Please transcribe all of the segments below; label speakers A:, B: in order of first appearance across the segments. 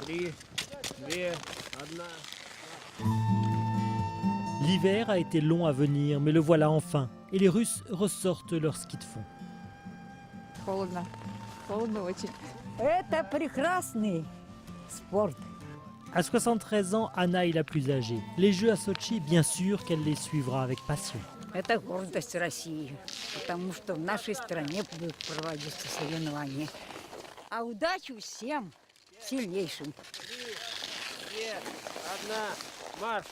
A: 3, 2, 1.
B: L'hiver a été long à venir, mais le voilà enfin. Et les Russes ressortent leur ski de fond.
C: Холодно. Холодно очень.
D: Это прекрасный спорт.
B: À 73 ans, Anna est la plus âgée. Les Jeux à Sotchi, bien sûr qu'elle les suivra avec passion.
D: Это гордость России, потому что в нашей стране будут проводиться соревнования. А удачи всем сильнейшим.
A: 2, 1, marche.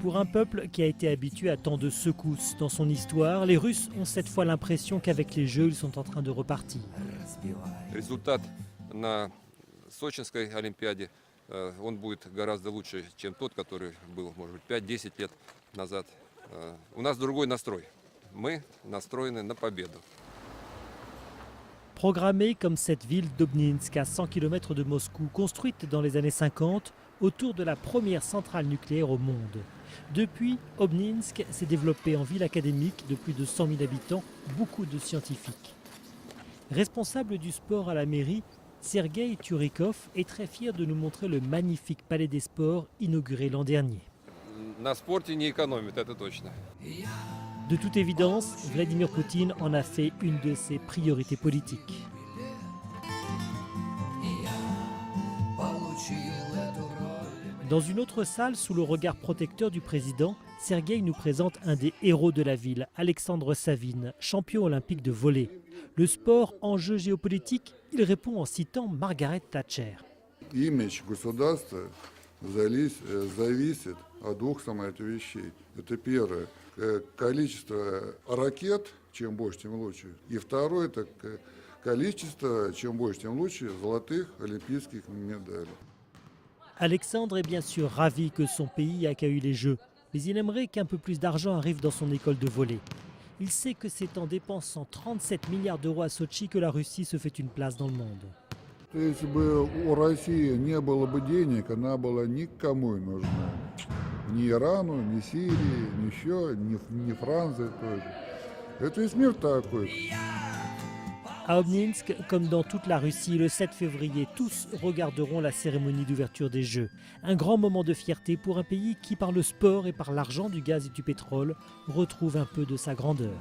B: Pour un peuple qui a été habitué à tant de secousses dans son histoire, les Russes ont cette fois l'impression qu'avec les Jeux, ils sont en train de repartir.
E: Результат на Сочинской Олимпиаде, он будет гораздо лучше, чем тот, который был, может быть, 5-10 лет назад. У нас другой настрой. Мы настроены на победу.
B: Programmée comme cette ville d'Obninsk à 100 km de Moscou, construite dans les années 50 autour de la première centrale nucléaire au monde. Depuis, Obninsk s'est développé en ville académique de plus de 100 000 habitants, beaucoup de scientifiques. Responsable du sport à la mairie, Sergueï Turikov est très fier de nous montrer le magnifique palais des sports inauguré l'an dernier.
E: На спорте не экономит, это точно.
B: De toute évidence, Vladimir Poutine en a fait une de ses priorités politiques. Dans une autre salle, sous le regard protecteur du président, Sergueï nous présente un des héros de la ville, Alexandre Savine, champion olympique de volley. Le sport, enjeu géopolitique, il répond en citant Margaret Thatcher.
F: Имидж государства зависит от двух самых вещей. Это первое, количество ракет, чем больше, тем лучше. И второе, это количество, чем больше, тем лучше, золотых олимпийских медалей.
B: Alexandre est bien sûr ravi que son pays accueille les Jeux, mais il aimerait qu'un peu plus d'argent arrive dans son école de volley. Il sait que c'est en dépensant 37 milliards d'euros à Sotchi que la Russie se fait une place dans le monde.
F: Если бы у России не было бы денег, она была никому не нужна. Ни Ирану, ни Сирии, ни еще, ни Франции тоже. Это весь мир такой.
B: À Obninsk, comme dans toute la Russie, le 7 février, tous regarderont la cérémonie d'ouverture des Jeux. Un grand moment de fierté pour un pays qui, par le sport et par l'argent, du gaz et du pétrole, retrouve un peu de sa grandeur.